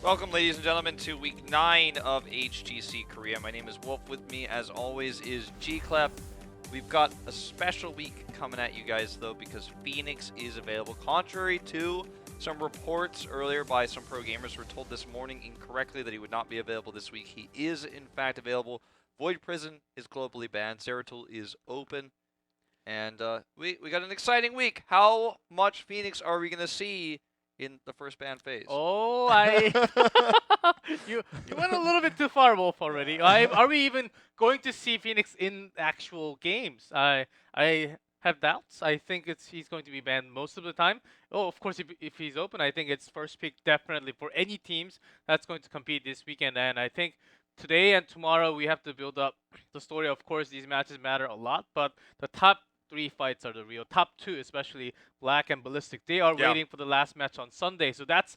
Welcome, ladies and gentlemen, to week 9 of HGC Korea. My name is Wolf. With me, as always, is GLuck. We've got a special week coming at you guys, though, because Phoenix is available. Contrary to some reports earlier by some pro gamers who were told this morning incorrectly that he would not be available this week, he is, in fact, available. Void Prison is globally banned. Zeratul is open. And we got an exciting week. How much Phoenix are we going to see in the first ban phase? Oh, you went a little bit too far, Wolf, already. Are we even going to see Phoenix in actual games? I have doubts. I think he's going to be banned most of the time. Oh, of course, if he's open, I think it's first pick definitely for any teams that's going to compete this weekend. And I think today and tomorrow we have to build up the story. Of course, these matches matter a lot, but the top 3 fights are the real. Top 2, especially Black and Ballistic, they are waiting for the last match on Sunday. So that's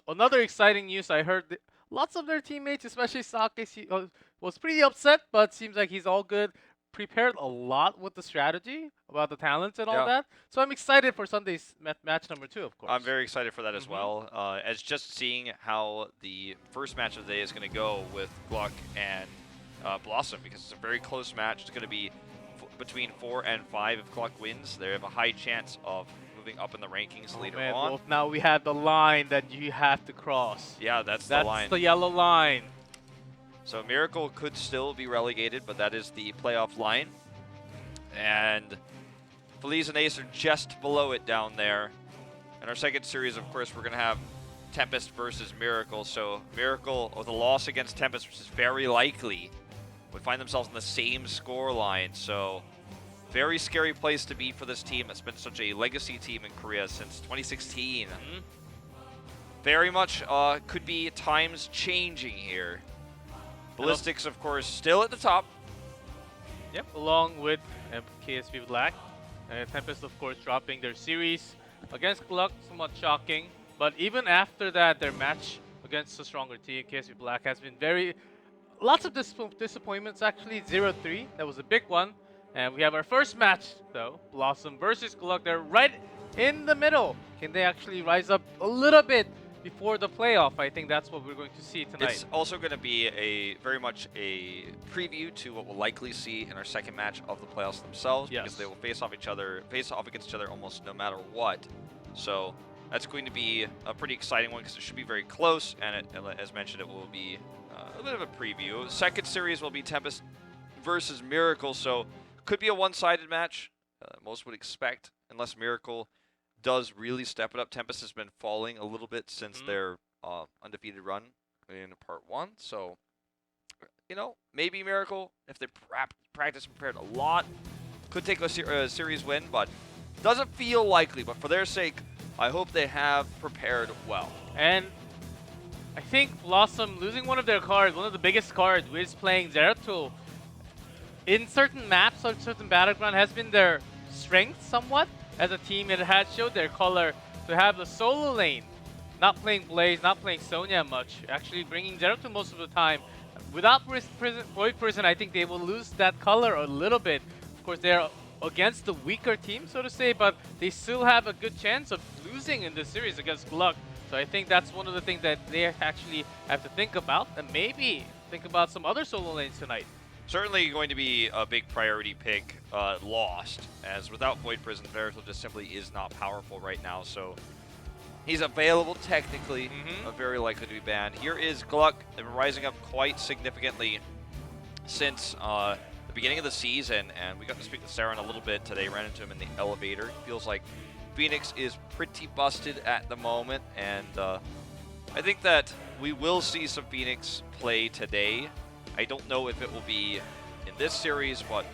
another exciting news. I heard lots of their teammates, especially Sake, was pretty upset, but seems like he's all good. Prepared a lot with the strategy about the talents and all that. So I'm excited for Sunday's match number 2, of course. I'm very excited for that as well. As just seeing how the first match of the day is going to go with GLuck and BlossoM, because it's a very close match. It's going to be between 4 and 5. If GLuck wins, they have a high chance of moving up in the rankings later on. Wolf, now we have the line that you have to cross. Yeah, that's the line. That's the yellow line. So Miracle could still be relegated, but that is the playoff line. And Feliz and Ace are just below it down there. In our second series, of course, we're going to have Tempest versus Miracle. So Miracle, with a loss against Tempest, which is very likely, would find themselves in the same score line. So very scary place to be for this team that's been such a legacy team in Korea since 2016. Very much could be times changing here. Ballistics, of course, still at the top. Yep, along with KSV Black. Tempest, of course, dropping their series against GLuck, somewhat shocking. But even after that, their match against a stronger team, KSV Black, has been lots of disappointments, actually. 0-3, that was a big one. And we have our first match, though, BlossoM versus GLuck. They're right in the middle. Can they actually rise up a little bit before the playoff? I think that's what we're going to see tonight. It's also going to be very much a preview to what we'll likely see in our second match of the playoffs themselves, because they will face off against each other almost no matter what. So that's going to be a pretty exciting one, because it should be very close, and as mentioned, it will be a bit of a preview. Second series will be Tempest versus Miracle, so could be a one-sided match. Most would expect, unless Miracle does really step it up. Tempest has been falling a little bit since their undefeated run in part 1. So, you know, maybe Miracle, if they practice and prepared a lot, could take a series win, but doesn't feel likely. But for their sake, I hope they have prepared well. And I think BlossoM losing one of their cards, one of the biggest cards, Wiz playing Zeratul, in certain maps or certain battleground has been their strength somewhat. As a team, it has showed their color to have the solo lane, not playing Blaze, not playing Sonya much, actually bringing Zeratul most of the time. Without Void Prison, I think they will lose that color a little bit. Of course, they're against the weaker team, so to say, but they still have a good chance of losing in this series against GLuck. So I think that's one of the things that they actually have to think about, and maybe think about some other solo lanes tonight. Certainly going to be a big priority pick lost, as without Void Prison, Zeratul just simply is not powerful right now. So he's available technically, but very likely to be banned. Here is GLuck. They've been rising up quite significantly since the beginning of the season, and we got to speak to Saren a little bit today. Ran into him in the elevator. Feels like Phoenix is pretty busted at the moment, and I think that we will see some Phoenix play today. I don't know if it will be in this series, but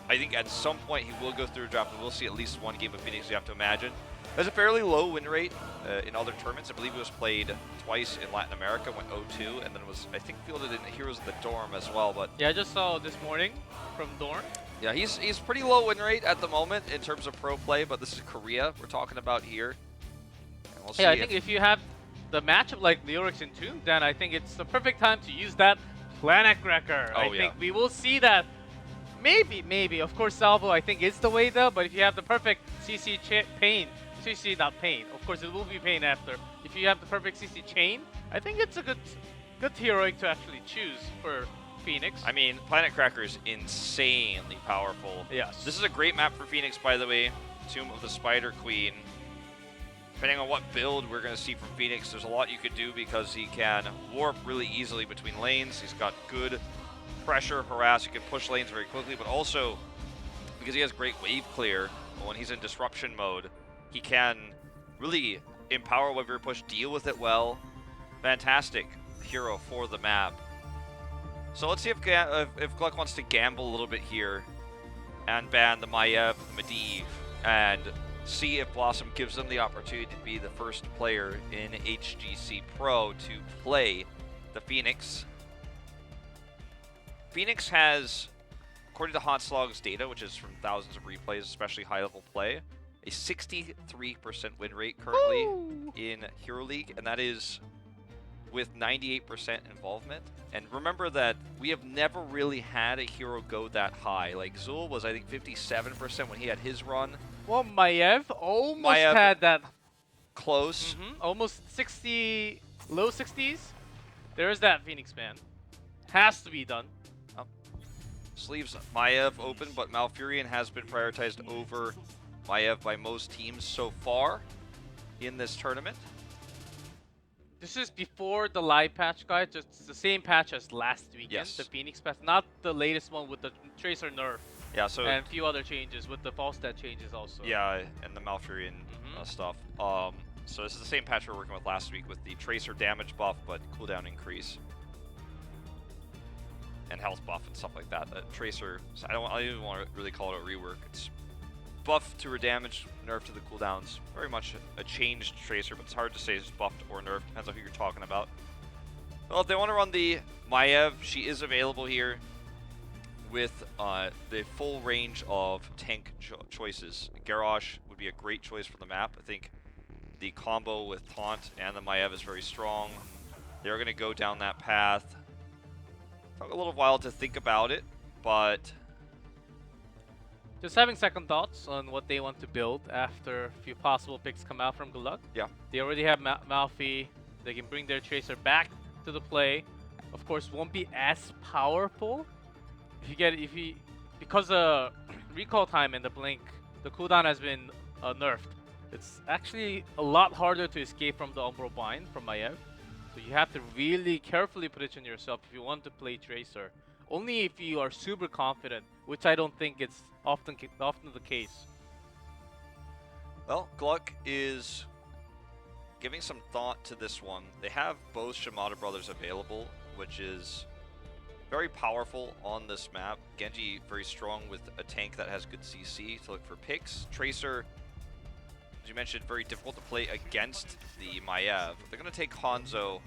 I think at some point he will go through a draft, and we'll see at least one game of Phoenix, you have to imagine. There's a fairly low win rate in other tournaments. I believe it was played twice in Latin America, went 0-2, and then it was, I think, fielded in Heroes of the Dorm as well. But yeah, I just saw this morning from Dorm. Yeah, he's pretty low win rate at the moment in terms of pro play, but this is Korea we're talking about here. And we'll see I think if you have the matchup like Leorix and Tomb, then I think it's the perfect time to use that Planet Wrecker. I think we will see that. Maybe. Of course, Salvo, I think, is the way, though. But if you have the perfect CC Pain, CC, not Pain. Of course, it will be Pain after if you have the perfect CC chain, I think it's a good heroic to actually choose for Phoenix. I mean, Planet Cracker is insanely powerful. Yes. This is a great map for Phoenix, by the way. Tomb of the Spider Queen. Depending on what build we're going to see from Phoenix, there's a lot you could do because he can warp really easily between lanes. He's got good pressure, harass. He can push lanes very quickly, but also because he has great wave clear, when he's in disruption mode, he can really empower whatever push, deal with it well. Fantastic hero for the map. So let's see if GLuck wants to gamble a little bit here and ban the Maiev, Medivh, and see if BlossoM gives them the opportunity to be the first player in HGC Pro to play the Phoenix. Phoenix has, according to HotSlog's data, which is from thousands of replays, especially high-level play, a 63% win rate currently in Hero League, and that is with 98% involvement. And remember that we have never really had a hero go that high. Like Zul was, I think, 57% when he had his run. Well, Maiev almost had that. Close. Almost 60, low 60s. There's that Phoenix ban. Has to be done. Leaves Maiev open, but Malfurion has been prioritized over Maiev by most teams so far in this tournament. This is before the live patch, guys. Just the same patch as last weekend, Yes. the Phoenix patch, not the latest one with the Tracer nerf. Yeah, so And a few other changes with the false stat changes also. yeah, and the Malfurion stuff. So this is the same patch we were working with last week with the Tracer damage buff, but cooldown increase. And health buff and stuff like that. Tracer, I don't even want to really call it a rework. It's buff to her damage, nerf to the cooldowns. Very much a changed Tracer, but it's hard to say it's buffed or nerfed. Depends on who you're talking about. Well, if they want to run the Maiev, she is available here with the full range of tank choices. Garrosh would be a great choice for the map. I think the combo with Taunt and the Maiev is very strong. They're going to go down that path. Took a little while to think about it, but Just having second thoughts on what they want to build after a few possible picks come out from GLuck. yeah. They already have Malfi. They can bring their Tracer back to the play. Of course, won't be as powerful because recall time and the blink, the cooldown has been nerfed. It's actually a lot harder to escape from the Umbral Bind from Maiev. So you have to really carefully position yourself if you want to play Tracer. Only if you are super confident, which I don't think it's often the case. Well, GLuck is giving some thought to this one. They have both Shimada brothers available, which is very powerful on this map. Genji very strong with a tank that has good CC to look for picks. Tracer, as you mentioned, very difficult to play against the Maiev. They're going to take Hanzo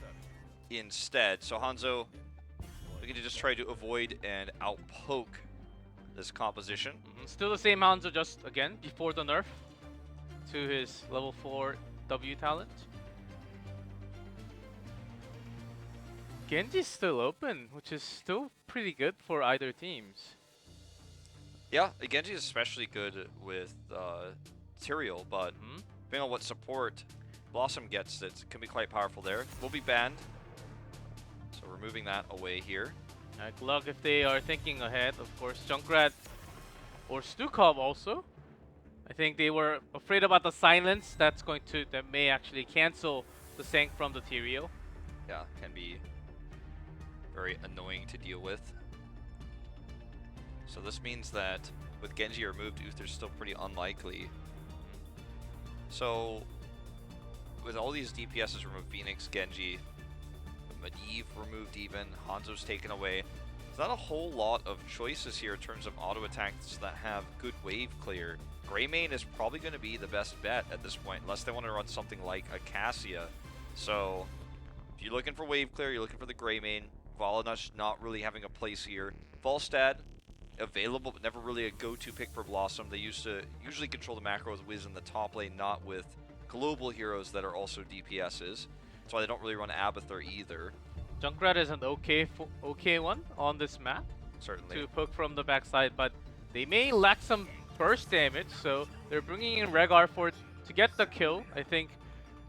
instead. So Hanzo, we can just try to avoid and outpoke this composition. Still the same Hanzo, just again before the nerf to his level 4 W talent. Genji's still open, which is still pretty good for either teams. Yeah, Genji is especially good with Tyrael, but depending on what support BlossoM gets, it can be quite powerful there. Will be banned, so we're moving that away here. GLuck, if they are thinking ahead, of course, Junkrat or Stukov also. I think they were afraid about the silence that may actually cancel the Sank from the Tyrael. Yeah, can be very annoying to deal with. So this means that with Genji removed, Uther's still pretty unlikely. So with all these DPSs removed, Phoenix, Genji, Medivh removed even, Hanzo's taken away. There's not a whole lot of choices here in terms of auto attacks that have good wave clear. Greymane is probably going to be the best bet at this point, unless they want to run something like a Cassia. So if you're looking for wave clear, you're looking for the Greymane. Valenash not really having a place here. Volstad available, but never really a go-to pick for BlossoM. They used to usually control the macro with Wiz in the top lane, not with global heroes that are also DPSs. That's why they don't really run Abathur either. Junkrat is an okay one on this map. Certainly. To poke from the backside, but they may lack some burst damage, so they're bringing in Rehgar to get the kill. I think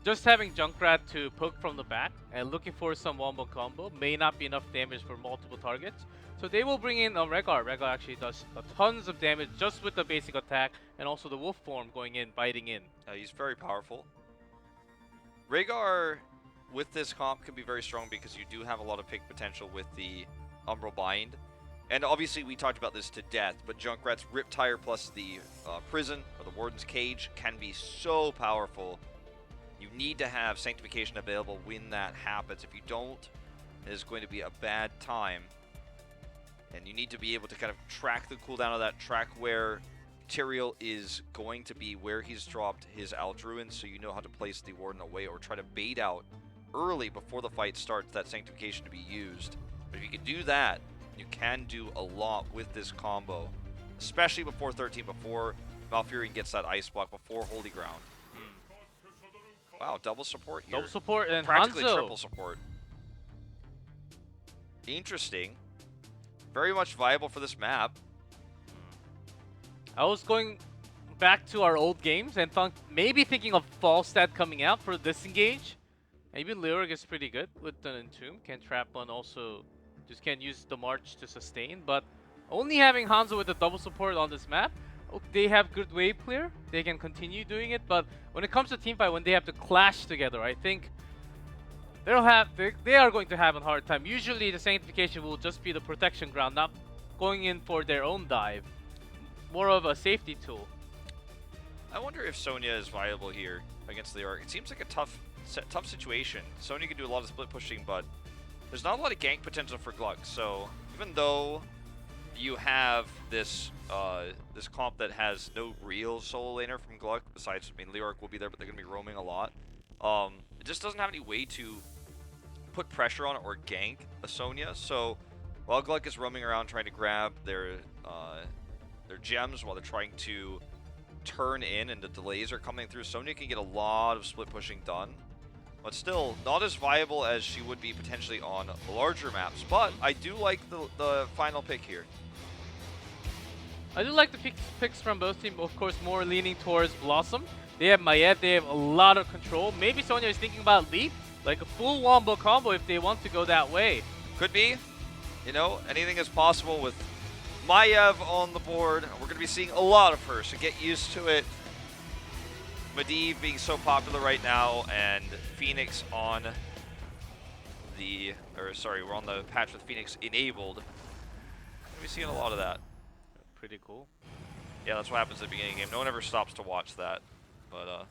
just having Junkrat to poke from the back and looking for some wombo combo may not be enough damage for multiple targets. So they will bring in Rehgar. Rehgar actually does tons of damage just with the basic attack and also the wolf form going in, biting in. He's very powerful. Rehgar with this comp can be very strong because you do have a lot of pick potential with the Umbral Bind. And obviously we talked about this to death, but Junkrat's Riptire plus the Prison, or the Warden's Cage, can be so powerful. You need to have Sanctification available when that happens. If you don't, it is going to be a bad time. And you need to be able to kind of track the cooldown of that, track where Tyrael is going to be, where he's dropped his Aldruin, so you know how to place the Warden away, or try to bait out early before the fight starts that Sanctification to be used. But if you can do that, you can do a lot with this combo, especially before 13, before Malfurion gets that Ice Block, before Holy Ground. Wow, double support here. Double support and practically Hanzo. Triple support. Interesting. Very much viable for this map. I was going back to our old games and maybe thinking of Falstad coming out for Disengage. Maybe Lyric is pretty good with the Entomb. Can trap one, also just can't use the March to sustain. But only having Hanzo with the double support on this map, they have good wave clear. They can continue doing it. But when it comes to teamfight, when they have to clash together, I think they are going to have a hard time. Usually the Sanctification will just be the protection ground, not going in for their own dive. More of a safety tool. I wonder if Sonya is viable here against the Arc. It seems like a tough situation. Sonya can do a lot of split pushing, but there's not a lot of gank potential for GLuck. So even though you have this this comp that has no real solo laner from GLuck, besides, I mean, Lyric will be there, but they're going to be roaming a lot. It just doesn't have any way to put pressure on it or gank a Sonya. So while GLuck is roaming around trying to grab their gems while they're trying to turn in and the delays are coming through, Sonya can get a lot of split pushing done, but still not as viable as she would be potentially on larger maps. But I do like the final pick here. I do like the picks from both teams. Of course, more leaning towards BlossoM. They have Mayet, they have a lot of control. Maybe Sonya is thinking about Leap, like a full wombo combo if they want to go that way. Could be. You know, anything is possible with Maiev on the board. We're going to be seeing a lot of her, so get used to it. Medivh being so popular right now, and Phoenix on the, we're on the patch with Phoenix enabled. We're seeing a lot of that. Pretty cool. Yeah, that's what happens at the beginning of the game. No one ever stops to watch that. But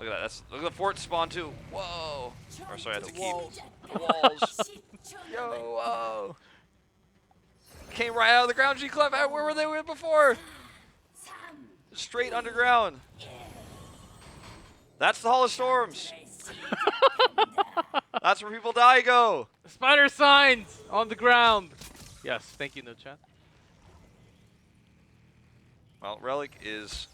look at that. Look at the fort spawn too. Whoa. Or sorry, I have to keep the walls. Yo, whoa. Came right out of the ground, GLuck. Where were they before? Straight underground. That's the Hall of Storms. That's where people die go. Spider signs on the ground. Yes, thank you, no chat. Well, Relic is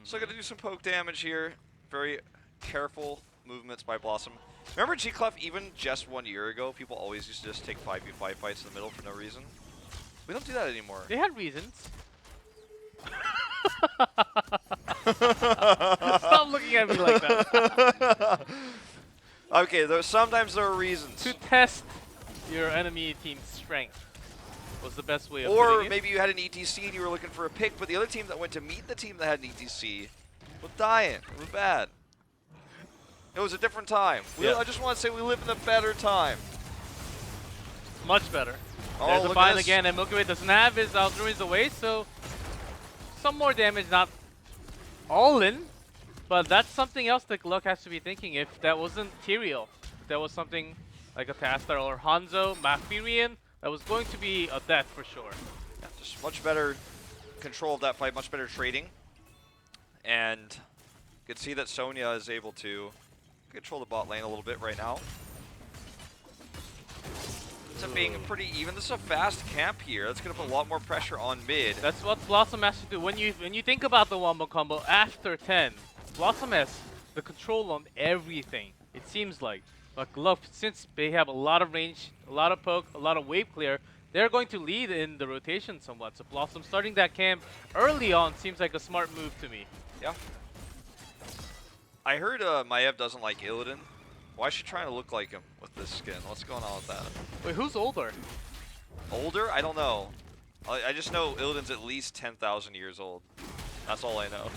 still going to do some poke damage here. Very careful movements by BlossoM. Remember GLuck even just 1 year ago? People always used to just take 5v5 fights in the middle for no reason. We don't do that anymore. They had reasons. Stop looking at me like that. Okay, sometimes there are reasons. To test your enemy team's strength was the best way of Or putting it. maybe you had an ETC and you were looking for a pick, but the other team that went to meet the team that had an ETC was dying. It was bad. It was a different time. Yeah. I just want to say we live in a better time. Much better. Oh, There's a look bind at this. again, and Milky Way doesn't have his Aldruins away, so some more damage, not all in, but that's something else that GLuck has to be thinking. If that wasn't Tyrael, if that was something like a Tastar or Hanzo, Malfurion, that was going to be a death for sure. Yeah, just much better control of that fight, much better trading. And you can see that Sonya is able to control the bot lane a little bit right now. It's being pretty even. This is a fast camp here. That's going to put a lot more pressure on mid. That's what BlossoM has to do. When you think about the wombo combo after 10, BlossoM has the control on everything, it seems like. But GLuck, since they have a lot of range, a lot of poke, a lot of wave clear, they're going to lead in the rotation somewhat. So BlossoM starting that camp early on seems like a smart move to me. Yeah. I heard Maev doesn't like Illidan. Why is she trying to look like him with this skin? What's going on with that? Wait, who's older? Older? I don't know. I just know Illidan's at least 10,000 years old. That's all I know.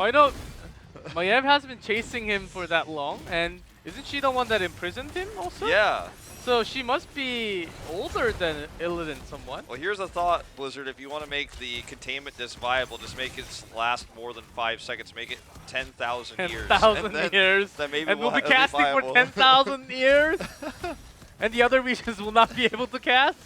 I know Maev has been chasing him for that long, and isn't she the one that imprisoned him also? Yeah. So she must be older than Illidan somewhat. Well, here's a thought, Blizzard. If you want to make the containment disc viable, just make it last more than 5 seconds. Make it 10,000 years. 10,000 years. Then maybe and we'll be it'll be casting for viable. 10,000 years. And the other regions will not be able to cast.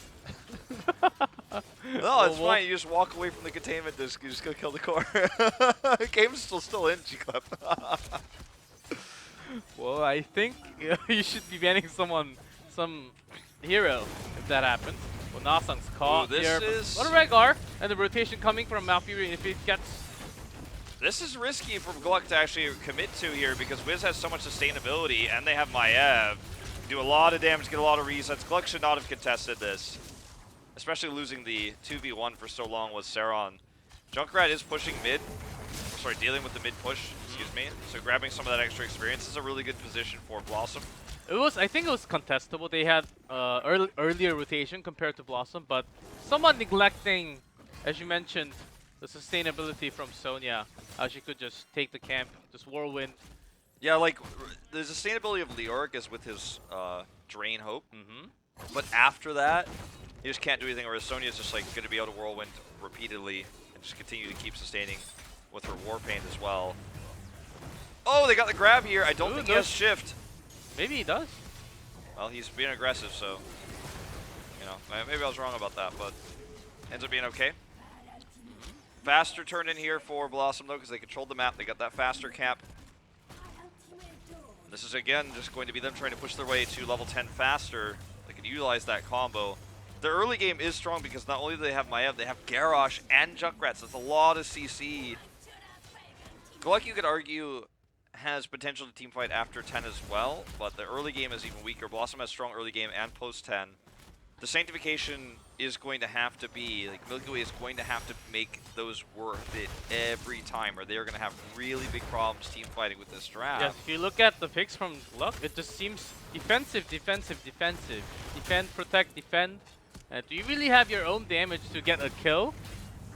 No, it's fine. You just walk away from the containment disc. You just go kill the core. The game's still in, HGC. Well, I think you should be banning some hero if that happens. Well, Nasang's caught Ooh, here. is- What a Rhaegar, and the rotation coming from Malfurion if it gets. This is risky from GLuck to actually commit to here because Wiz has so much sustainability and they have Maev. Do a lot of damage, get a lot of resets. GLuck should not have contested this. Especially losing the 2v1 for so long with Saron. Junkrat is pushing mid. Sorry, dealing with the mid push, excuse me. So grabbing some of that extra experience is a really good position for BlossoM. I think it was contestable. They had earlier rotation compared to BlossoM, but somewhat neglecting, as you mentioned, the sustainability from Sonya. How she could just take the camp, just whirlwind. Yeah, like, the sustainability of Leoric is with his Drain Hope. But after that, you just can't do anything, whereas Sonya's just like going to be able to whirlwind repeatedly and just continue to keep sustaining with her Warpaint as well. Oh, they got the grab here. I don't think he has shift. Maybe he does. Well, he's being aggressive, so, you know, maybe I was wrong about that, but ends up being okay. Faster turn in here for BlossoM, though, because they controlled the map. They got that faster cap. This is, again, just going to be them trying to push their way to level 10 faster. They can utilize that combo. Their early game is strong because not only do they have Maev, they have Garrosh and Junkrat. So that's a lot of CC. GLuck, you could argue, has potential to teamfight after 10 as well, but the early game is even weaker. BlossoM has strong early game and post 10. The Sanctification is going to have to be, like, Milky Way is going to have to make those worth it every time, or they're going to have really big problems team fighting with this draft. Yes, if you look at the picks from GLuck, it just seems defensive, defensive, defensive. Defend, protect, defend. Do you really have your own damage to get a kill?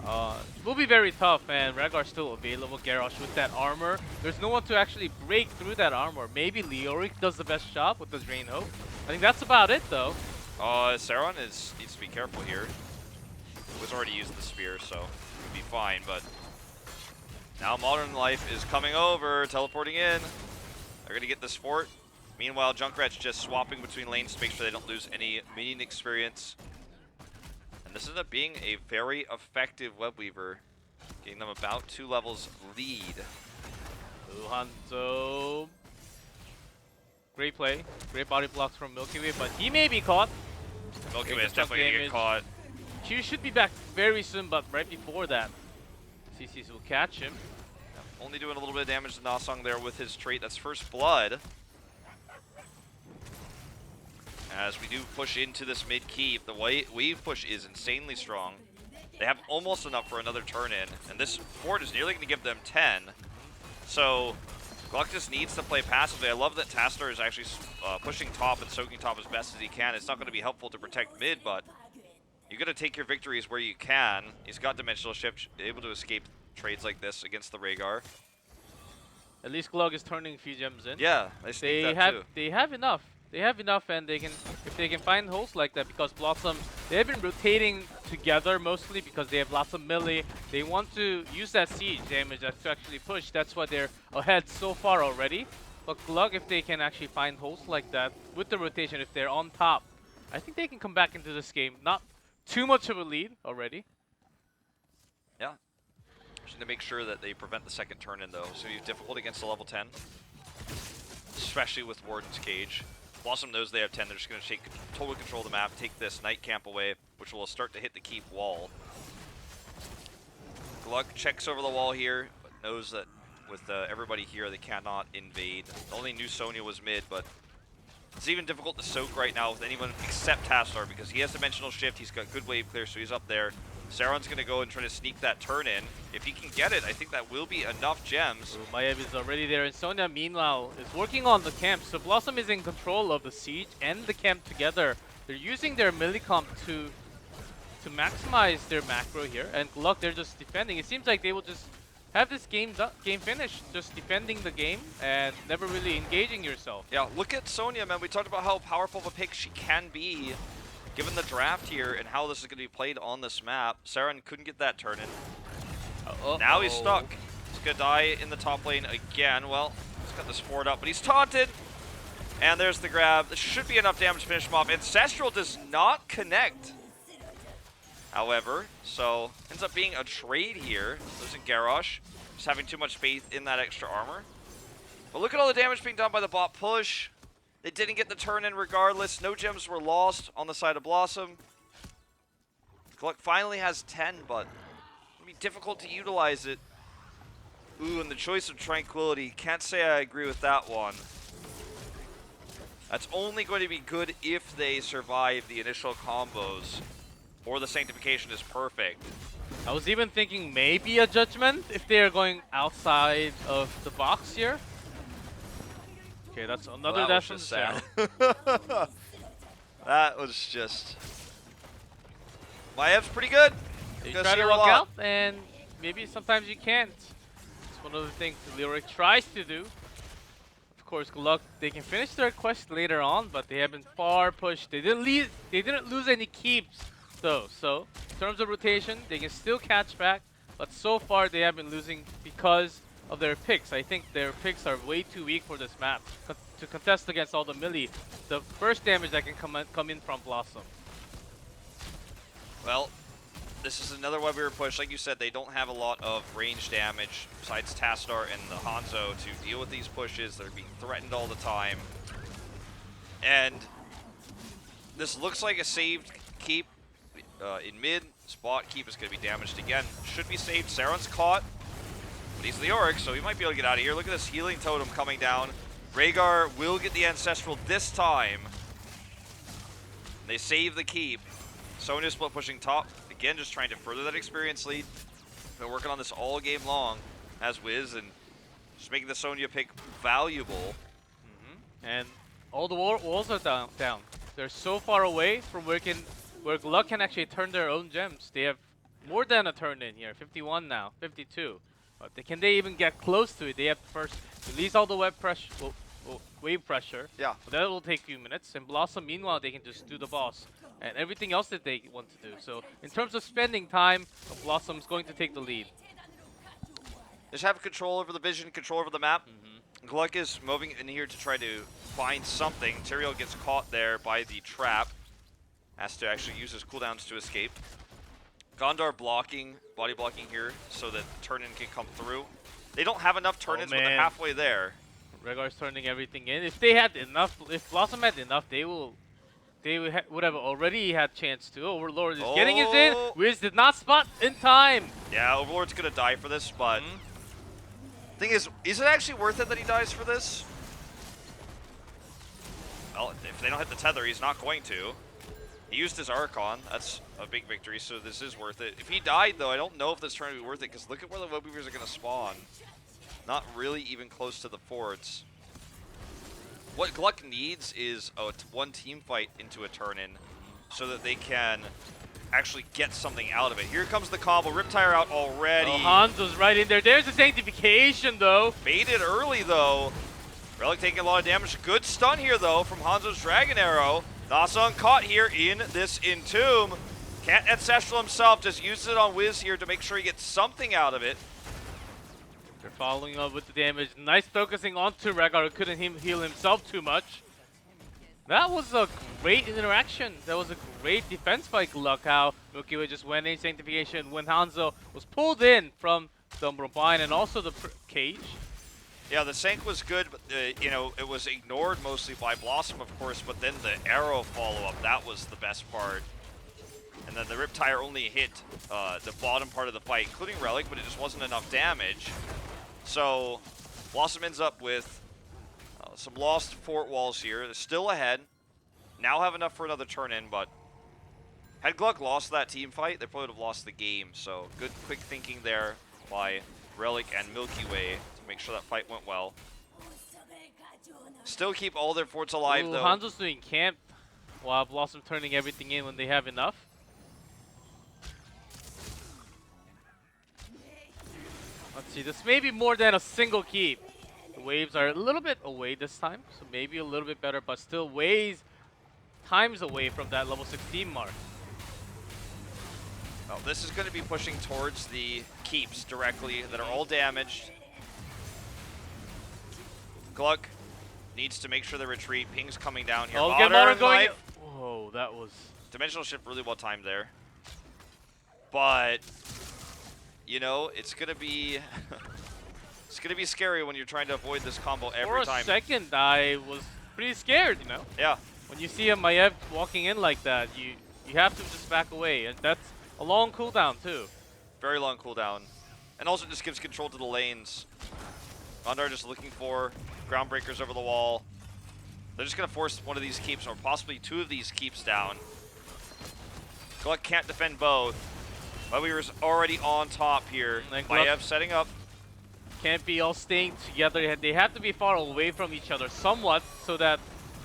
It will be very tough, and Rhaegar's still available. Garrosh with that armor. There's no one to actually break through that armor. Maybe Leoric does the best job with the Drain Hope. I think that's about it, though. Saron needs to be careful here. Wiz already used the spear, so he'll be fine, but now Modern Life is coming over, teleporting in. They're going to get this fort. Meanwhile, Junkrat's just swapping between lanes to make sure they don't lose any minion experience. And this ends up being a very effective web weaver, getting them about 2 levels lead. Hanzo. Great play. Great body blocks from Milky Way, but he may be caught. Milky Way is definitely going to get caught. Q should be back very soon, but right before that, CCs will catch him. Only doing a little bit of damage to Nasang there with his trait. That's First Blood. As we do push into this mid keep, the wave push is insanely strong. They have almost enough for another turn in, and this fort is nearly going to give them 10. So GLuck just needs to play passively. I love that Tastar is actually pushing top and soaking top as best as he can. It's not going to be helpful to protect mid, but you're going to take your victories where you can. He's got Dimensional Shift, able to escape trades like this against the Rhaegar. At least GLuck is turning a few gems in. Yeah, They have enough. They have enough, and they can, if they can find holes like that, because BlossoM, they've been rotating together mostly because they have lots of melee. They want to use that siege damage to actually push. That's why they're ahead so far already. But GLuck, if they can actually find holes like that with the rotation, if they're on top, I think they can come back into this game. Not too much of a lead already. Yeah. Just need to make sure that they prevent the second turn in, though. So it's difficult against a level 10, especially with Warden's Cage. BlossoM knows they have 10. They're just going to take total control of the map, take this Night Camp away, which will start to hit the keep wall. GLuck checks over the wall here, but knows that with everybody here, they cannot invade. The only new Sonya was mid, but it's even difficult to soak right now with anyone except Tastar because he has Dimensional Shift. He's got good wave clear, so he's up there. Saron's going to go and try to sneak that turn in. If he can get it, I think that will be enough gems. Ooh, Maev is already there, and Sonya, meanwhile, is working on the camp. So BlossoM is in control of the siege and the camp together. They're using their melee comp to maximize their macro here, and GLuck, they're just defending. It seems like they will just have this game finished, just defending the game and never really engaging yourself. Yeah, look at Sonya, man. We talked about how powerful of a pick she can be, given the draft here and how this is going to be played on this map. Saron couldn't get that turn in. Now he's stuck. He's going to die in the top lane again. Well, he's got this forward up, but he's taunted. And there's the grab. This should be enough damage to finish him off. Ancestral does not connect, however, so ends up being a trade here. Losing Garrosh, just having too much faith in that extra armor. But look at all the damage being done by the bot push. They didn't get the turn in regardless. No gems were lost on the side of BlossoM. GLuck finally has 10, but it'll be difficult to utilize it. Ooh, and the choice of Tranquility. Can't say I agree with that one. That's only going to be good if they survive the initial combos, or the Sanctification is perfect. I was even thinking maybe a Judgment if they're going outside of the box here. Okay, that's another death from sad. That was just... Maev's pretty good. You try to walk out, and maybe sometimes you can't. It's one of the things Lyric tries to do. Of course, GLuck, they can finish their quest later on, but they have been far pushed. They didn't lose any keeps, though. So, in terms of rotation, they can still catch back, but so far they have been losing because of their picks. I think their picks are way too weak for this map to contest against all the melee. The first damage that can come in from BlossoM. Well, this is another why we were pushed. Like you said, they don't have a lot of range damage besides Tastar and the Hanzo to deal with these pushes. They're being threatened all the time. And this looks like a saved keep in mid. Spot keep is going to be damaged again. Should be saved. Saron's caught, but he's Leoric, so he might be able to get out of here. Look at this healing totem coming down. Rhaegar will get the Ancestral this time. They save the keep. Sonya split pushing top. Again, just trying to further that experience lead. Been working on this all game long as Wiz, and just making the Sonya pick valuable. And all the walls are down. They're so far away from where GLuck can actually turn their own gems. They have more than a turn in here. 51 now, 52. But can they even get close to it? They have to first release all the wave pressure. Yeah. But that will take a few minutes. And BlossoM, meanwhile, they can just do the boss and everything else that they want to do. So in terms of spending time, BlossoM's going to take the lead. Just have control over the vision, control over the map. GLuck is moving in here to try to find something. Tyrael gets caught there by the trap. Has to actually use his cooldowns to escape. Gondar blocking, body blocking here so that turn-in can come through. They don't have enough turn-ins, but they're halfway there. Rhaegar's turning everything in. If they had enough, if BlossoM had enough, they would have already had chance to. Overlord is getting his in. Wiz did not spot in time. Yeah, Overlord's gonna die for this, but thing is it actually worth it that he dies for this? Well, if they don't hit the tether, he's not going to. He used his Archon. That's a big victory, so this is worth it. If he died, though, I don't know if this turn would be worth it, because look at where the Web Weavers are going to spawn. Not really even close to the forts. What GLuck needs is a one team fight into a turn-in, so that they can actually get something out of it. Here comes the combo. Riptire out already. Oh, Hanzo's right in there. There's the Sanctification, though. Baited early, though. Relic taking a lot of damage. Good stun here, though, from Hanzo's Dragon Arrow. Nasong caught here in this Entomb. Can't Ancestral himself, just uses it on Wiz here to make sure he gets something out of it. They're following up with the damage. Nice focusing onto Rhaegar, who couldn't heal himself too much. That was a great interaction. That was a great defense by GLuck. How Milky Way just went in Sanctification when Hanzo was pulled in from the Umbral and also the cage. Yeah, the Sank was good, but you know, it was ignored mostly by BlossoM, of course, but then the arrow follow-up, that was the best part. And then the Riptire only hit the bottom part of the fight, including Relic, but it just wasn't enough damage. So, BlossoM ends up with some lost fort walls here. They're still ahead. Now have enough for another turn-in, but Had GLuck lost that team fight, they probably would have lost the game. So good quick thinking there by Relic and Milky Way to make sure that fight went well. Still keep all their forts alive though. Hanzo's doing camp while BlossoM turning everything in when they have enough. Let's see, this may be more than a single keep. The waves are a little bit away this time, so maybe a little bit better, but still ways times away from that level 16 mark. Well, this is going to be pushing towards the keeps directly that are all damaged. GLuck needs to make sure they retreat. Ping's coming down here. Oh, get Modern going. Life. Whoa, that was... Dimensional shift really well timed there. But, you know, it's going to be... it's going to be scary when you're trying to avoid this combo every time. For a second, I was pretty scared, you know? Yeah. When you see a Maiev walking in like that, you have to just back away. And that's a long cooldown, too. Very long cooldown. And also just gives control to the lanes. Under just looking for ground breakers over the wall. They're just going to force one of these keeps, or possibly two of these keeps down. GLuck can't defend both. But we were already on top here. Maiev setting up. Can't be all staying together. They have to be far away from each other somewhat, so that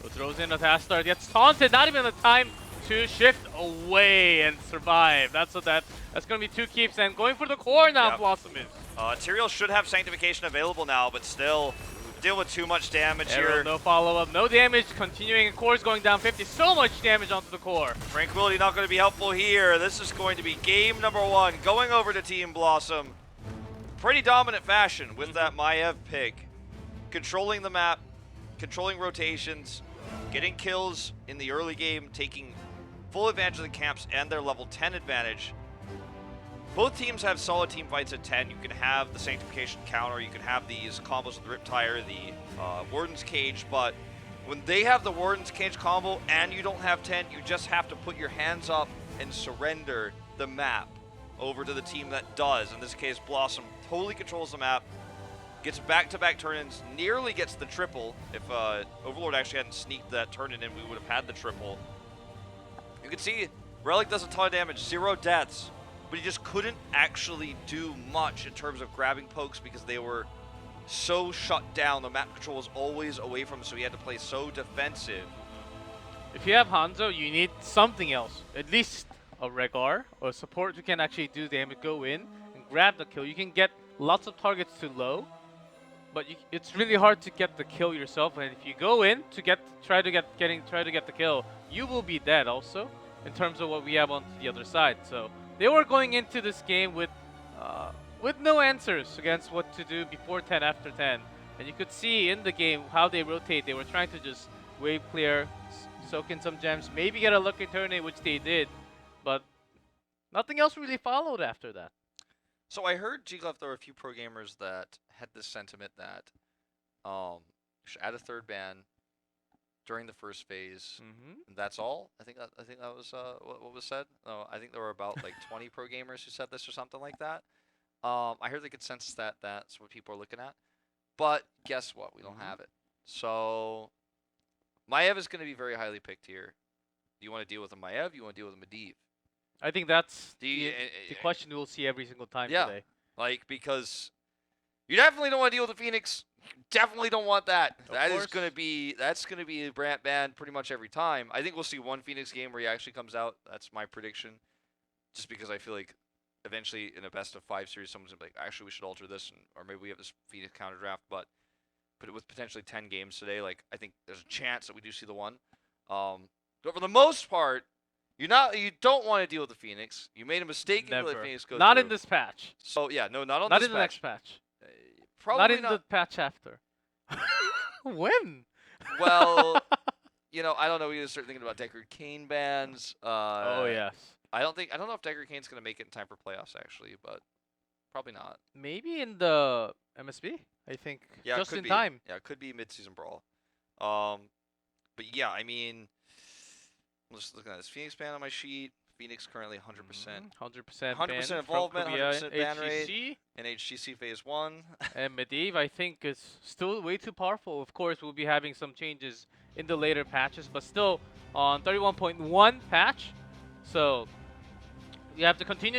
throws in a fast start, gets taunted, not even the time to shift away and survive. That's going to be two keeps, and going for the core now, yep. BlossoM is. Tyrael should have Sanctification available now, but still deal with too much damage here. No follow-up, no damage, continuing, and core's going down 50. So much damage onto the core. Tranquility not going to be helpful here. This is going to be game number 1, going over to Team BlossoM. Pretty dominant fashion with that Maiev pick. Controlling the map, controlling rotations, getting kills in the early game, taking full advantage of the camps and their level 10 advantage. Both teams have solid team fights at 10. You can have the Sanctification counter, you can have these combos with Riptire, the Warden's Cage, but when they have the Warden's Cage combo and you don't have 10, you just have to put your hands up and surrender the map over to the team that does. In this case, BlossoM totally controls the map, gets back-to-back turn-ins, nearly gets the triple. If Overlord actually hadn't sneaked that turn-in, we would have had the triple. You can see Relic does a ton of damage, 0 deaths, but he just couldn't actually do much in terms of grabbing pokes because they were so shut down. The map control was always away from him, so he had to play so defensive. If you have Hanzo, you need something else, at least a Regar or a support who can actually do damage, go in and grab the kill. You can get lots of targets too low, but it's really hard to get the kill yourself. And if you go in to try to get the kill, you will be dead also. In terms of what we have on the other side, so they were going into this game with no answers against what to do before 10, after 10, and you could see in the game how they rotate. They were trying to just wave clear, soak in some gems, maybe get a lucky turn in, which they did, but nothing else really followed after that. So I heard GLuck, there were a few pro gamers that had this sentiment that should add a third ban during the first phase. And that's all. I think that was what was said. No, I think there were about like 20 pro gamers who said this or something like that. I heard the consensus that that's what people are looking at. But guess what? We don't have it. So Maiev is going to be very highly picked here. Do you want to deal with a Maiev? Do you want to deal with a Medivh? I think that's the question we'll see every single time today. Like, because you definitely don't want to deal with the Phoenix. You definitely don't want that. That's going to be a brand ban pretty much every time. I think we'll see one Phoenix game where he actually comes out. That's my prediction. Just because I feel like eventually in a best of 5 series, someone's going to be like, actually, we should alter this, or maybe we have this Phoenix counter draft. But with potentially 10 games today, like, I think there's a chance that we do see the one. But for the most part, you don't want to deal with the Phoenix. You made a mistake and let Phoenix go Not through. in this patch. So yeah, no, not on not this in the next patch. Probably not in the patch after. When? Well, you know, I don't know. We need to start thinking about Deckard Cain bans. Oh yes. I don't know if Deckard Cain's gonna make it in time for playoffs actually, but probably not. Maybe in the MSB. I think. Yeah, just it could in be. time. Yeah, it could be mid-season brawl. But yeah, I mean, I'm just looking at this Phoenix ban on my sheet. Phoenix currently 100%. 100% involvement, 100% ban rate in HGC Phase 1. And Medivh, I think, is still way too powerful. Of course, we'll be having some changes in the later patches, but still on 31.1 patch, So you have to continue